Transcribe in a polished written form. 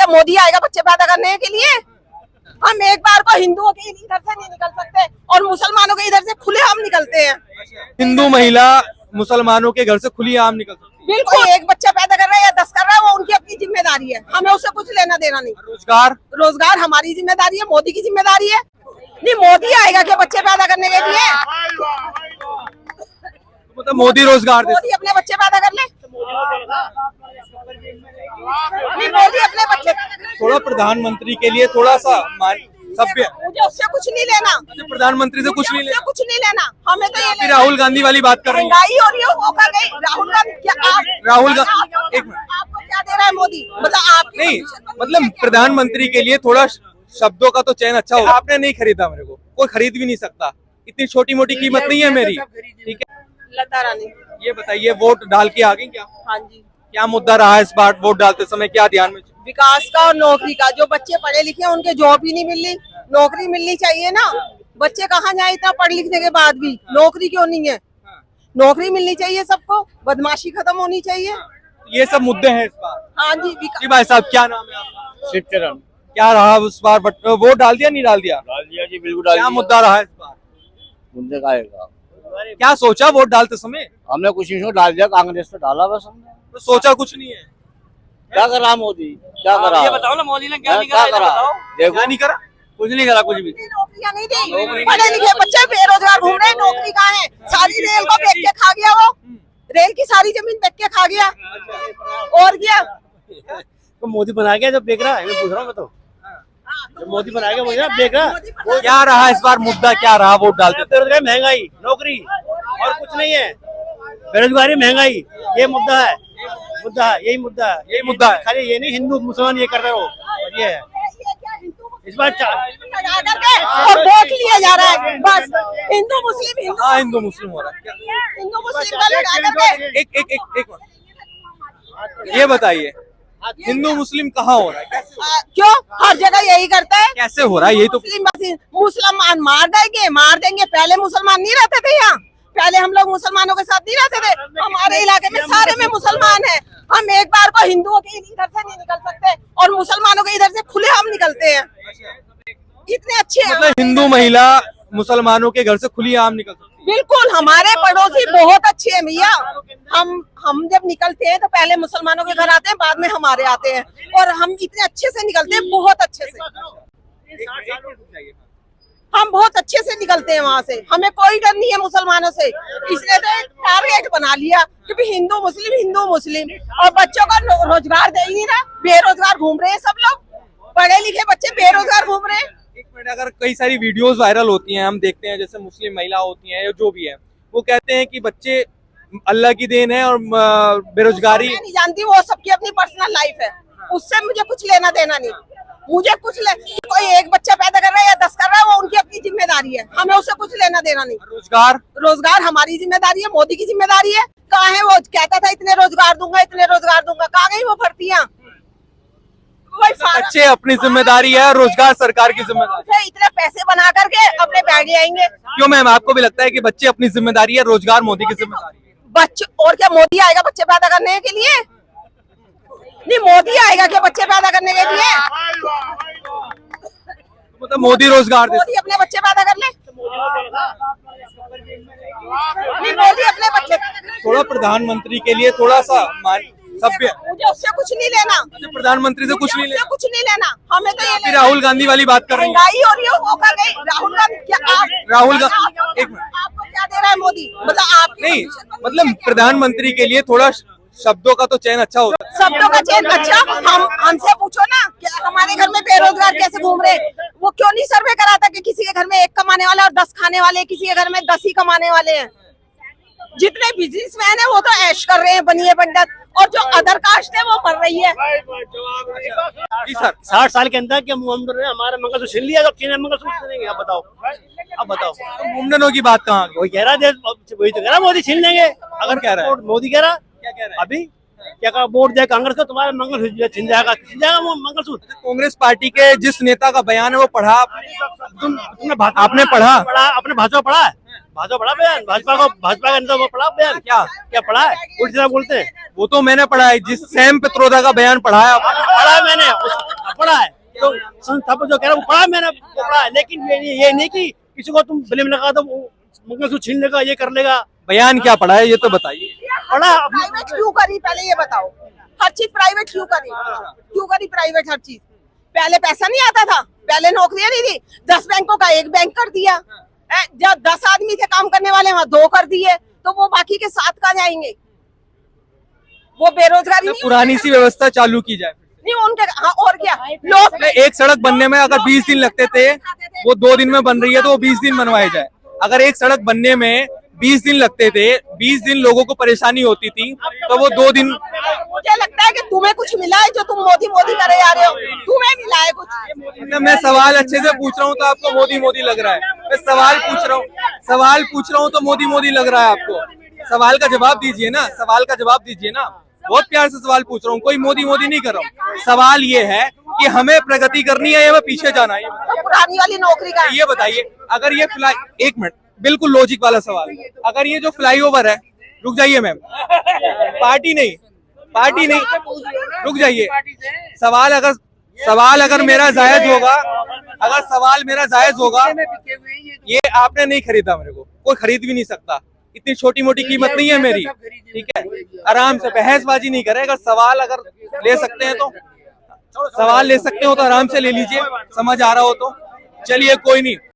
मोदी आएगा बच्चे पैदा करने के लिए? हम एक बार को हिंदुओं के इधर से नहीं निकल सकते और मुसलमानों के इधर से खुले हम निकलते हैं। हिंदू महिला मुसलमानों के घर से खुली आम निकल सकती है। बिल्कुल, एक बच्चा पैदा कर रहा है या 10 कर रहा है, वो उनकी अपनी जिम्मेदारी है, हमें उससे कुछ लेना देना नहीं। रोजगार हमारी जिम्मेदारी है, मोदी की जिम्मेदारी है नहीं। मोदी आएगा क्या बच्चे पैदा करने के लिए? मतलब मोदी रोजगार दे, मोदी अपने बच्चे पैदा कर ले, मोदी अपने बच्चे। थोड़ा प्रधानमंत्री के लिए थोड़ा सा सभ्य, मुझे उससे कुछ नहीं लेना, प्रधानमंत्री से कुछ नहीं लेना, कुछ नहीं लेना हमें तो ये। राहुल गांधी वाली बात कर रही है, महंगाई हो रही है, वो कर गई राहुल गांधी। राहुल गांधी आपको क्या दे रहा है मोदी? मतलब आप नहीं, मतलब प्रधानमंत्री के लिए थोड़ा शब्दों का तो चयन अच्छा होगा। आपने नहीं खरीदा, मेरे को कोई खरीद भी नहीं सकता, इतनी छोटी मोटी कीमत नहीं है मेरी, ठीक है। लता रानी, ये बताइए, वोट डाल के आ गई क्या? हाँ जी। क्या मुद्दा रहा है इस बार वोट डालते समय, क्या ध्यान में? विकास का और नौकरी का। जो बच्चे पढ़े लिखे हैं उनके जॉब ही नहीं मिल रही, नौकरी मिलनी चाहिए ना। बच्चे कहाँ जाए इतना पढ़ लिखने के बाद भी, नौकरी क्यों नहीं है? नौकरी मिलनी चाहिए सबको, बदमाशी खत्म होनी चाहिए। ये सब मुद्दे हैं इस बार। हाँ जी। जी भाई साहब, क्या नाम है आपका? शिवचरण। क्या रहा इस बार वोट डाल दिया नहीं डाल दिया? डाल दिया जी, बिल्कुल डाल दिया। क्या मुद्दा रहा इस बार? मुद्दे का आएगा, क्या सोचा वोट डालते समय? हमने कुछ नहीं डाल दिया, कांग्रेस तो डाला बस हमने। तो सोचा कुछ नहीं है। क्या करा मोदी, क्या करा? ये बताओ ना, मोदी ने क्या क्या करा? देखो, क्या नहीं करा, कुछ नहीं करा, कुछ भी। नौकरियां नहीं दी, पढ़े लिखे बच्चे बेरोजगार घूम रहे हैं, नौकरी कहाँ है? सारी रेल को बेच के खा गया वो, रेल की सारी जमीन बेच के खा गया। और क्या? तो मोदी बना गया जो बेच रहा है, मैं पूछ रहा हूँ। मैं तो मोदी बना गया मुझे बेच रहा। क्या रहा इस बार मुद्दा, क्या रहा वोट डालते? बेरोजगारी, महंगाई, नौकरी और कुछ नहीं है। बेरोजगारी, महंगाई, ये मुद्दा है, यही मुद्दा है, यही मुद्दा है। खाली ये नहीं हिंदू मुसलमान ये करते रहो, ये है इस बार। और वोट लिया जा रहा है बस, हिंदू मुस्लिम हाँ, हिंदू मुस्लिम हो रहा है। हिंदू मुस्लिम का लगा करके। एक ये बताइए, हिंदू मुस्लिम कहाँ हो रहा है? क्यों हर जगह यही करता है? कैसे हो रहा है? यही तो मुसलमान मार देंगे। पहले मुसलमान नहीं रहते थे यहाँ, पहले हम लोग मुसलमानों के साथ नहीं रहते थे। हमारे इलाके में सारे में मुसलमान हैं, हम एक बार को हिंदुओं के इधर से नहीं निकल सकते और मुसलमानों के इधर से खुले हम निकलते हैं। इतने अच्छे हैं। मतलब हिंदू महिला मुसलमानों के घर से खुली आम निकल सकती है। बिल्कुल, हमारे पड़ोसी बहुत अच्छे हैं भैया। हम जब निकलते हैं तो पहले मुसलमानों के घर आते हैं, बाद में हमारे आते हैं, और हम इतने अच्छे से निकलते हैं, बहुत अच्छे से। हम बहुत अच्छे से निकलते हैं वहाँ से, हमें कोई डर नहीं है मुसलमानों से। इसने तो एक टारगेट बना लिया कि हिंदू मुस्लिम, और बच्चों का रोजगार दे ही नहीं रहा, बेरोजगार घूम रहे हैं सब लोग। पढ़े लिखे बच्चे बेरोजगार घूम रहे हैं। एक मिनट, अगर कई सारी वीडियोस वायरल होती हैं, हम देखते हैं, जैसे मुस्लिम महिला होती हैं या जो भी है, वो कहते हैं कि बच्चे अल्लाह की देन है और बेरोजगारी। मैं नहीं जानती, वो सबकी अपनी पर्सनल लाइफ है, उससे मुझे कुछ लेना देना नहीं। मुझे कोई एक बच्चा पैदा कर रहा है या 10 कर रहा है, वो उनकी अपनी जिम्मेदारी है, हमें उससे कुछ लेना देना नहीं। रोजगार हमारी जिम्मेदारी है, मोदी की जिम्मेदारी है। कहाँ है वो? कहता था इतने रोजगार दूंगा, कहाँ गई वो भर्तियाँ? बच्चे अपनी जिम्मेदारी है, रोजगार सरकार की जिम्मेदारी। इतने पैसे बना करके अपने बैग ले आएंगे। क्यों मैम, आपको भी लगता है कि बच्चे अपनी जिम्मेदारी है, रोजगार मोदी की जिम्मेदारी है? बच्चे और क्या, मोदी आएगा बच्चे पैदा करने के लिए? नहीं, मोदी आएगा क्या बच्चे पैदा करने के लिए? मतलब मोदी रोजगार दे, मोदी अपने बच्चे पैदा कर ले, नहीं मोदी अपने बच्चे। थोड़ा प्रधानमंत्री के लिए थोड़ा सा सभ्य, मुझे उससे कुछ नहीं लेना, प्रधानमंत्री से कुछ नहीं लेना, हमें तो ये राहुल गांधी वाली बात कर रही है। महंगाई हो रही है, वो कर गई राहुल गांधी। एक मिनट, आपको क्या दे रहा है मोदी? मतलब आप नहीं, मतलब प्रधानमंत्री के लिए थोड़ा शब्दों का तो चयन अच्छा होता है। शब्दों का चयन अच्छा, हमसे पूछो ना कि हमारे घर में बेरोजगार कैसे घूम रहे, वो क्यों नहीं सर्वे कराता कि किसी के घर में 1 कमाने वाला और 10 खाने वाले, किसी के घर में 10 ही कमाने वाले हैं। जितने बिजनेसमैन है वो तो ऐश कर रहे हैं, बनिए पंडित, और जो अदर कास्ट है वो मर रही है। जी सर, 60 साल के अंदर हमारा मंगलसूत्र छीन लिया, चीन मंगलसूत्र देंगे? अब बताओ मुमकिनों की बात कहाँ? वही कह रहा, वही तो कह रहा मोदी छीन लेंगे। अगर कह रहा है मोदी कह रहा, क्या कह रहा है? अभी क्या कहा, वोट दे कांग्रेस को, तुम्हारा मंगलसूत्र छिन जाएगा वो मंगलसूत्र। कांग्रेस पार्टी के जिस नेता का बयान है वो पढ़ा आपने पढ़ा? अपने भाजपा पढ़ा है, बयान भाजपा का नेता वो पढ़ा बयान? क्या पढ़ा है? उल्टा बोलते हैं। वो तो मैंने पढ़ा है, जिस सैम पित्रोदा का बयान पढ़ा है पढ़ा है मैंने। पढ़ा है, तो संस्थापक जो कह रहा है वो पढ़ा है, मैंने वो पढ़ा है, लेकिन ये नहीं कि किसी को तुम ब्लेम लगा दो मंगलसूत्र छीन लेगा, ये कर लेगा। बयान क्या पढ़ा है ये तो बताइए। पढ़ा प्राइवेट क्यों करी पहले ये बताओ, हर चीज प्राइवेट क्यों करी प्राइवेट हर चीज। पहले पैसा नहीं आता था, पहले नौकरियां नहीं थी, 10 बैंकों का 1 बैंक कर दिया, जब 10 आदमी थे काम करने वाले वहाँ 2 कर दिए, तो वो बाकी के 7 कहाँ जाएंगे? वो बेरोजगारी नहीं पुरानी सी व्यवस्था चालू की जाए। नहीं उनके, हाँ और क्या लोग। एक सड़क बनने में अगर 20 दिन लगते थे, वो 2 दिन में बन रही है तो वो 20 दिन बनवाए जाए। अगर एक सड़क बनने में 20 दिन लगते थे, 20 दिन लोगों को परेशानी होती थी, तो वो 2 दिन। मुझे लगता है कि तुम्हें कुछ मिला है जो तुम मोदी मोदी करे जा रहे हो, तुम्हें मिला है कुछ। मैं सवाल अच्छे से पूछ रहा हूँ तो आपको मोदी मोदी लग रहा है। मैं सवाल पूछ रहा हूँ तो मोदी मोदी लग रहा है आपको। सवाल का जवाब दीजिए ना, सवाल का जवाब दीजिए ना। बहुत प्यार से सवाल पूछ रहा हूँ, कोई मोदी मोदी नहीं कर रहा हूँ। सवाल ये है कि हमें प्रगति करनी है या हमें पीछे जाना है, तो पुरानी वाली नौकरी का ये बताइए। अगर ये एक मिनट, बिल्कुल लॉजिक वाला सवाल, अगर ये जो फ्लाईओवर है, रुक जाइए मैम, पार्टी नहीं, रुक जाइए। सवाल अगर मेरा जायज होगा, अगर सवाल मेरा जायज होगा, ये आपने नहीं खरीदा, मेरे को कोई खरीद भी नहीं सकता, इतनी छोटी मोटी कीमत नहीं है मेरी, ठीक है। आराम से बहसबाजी नहीं करे, अगर सवाल अगर ले सकते हैं तो सवाल ले सकते हो तो आराम से ले लीजिए, समझ आ रहा हो तो। चलिए कोई नहीं।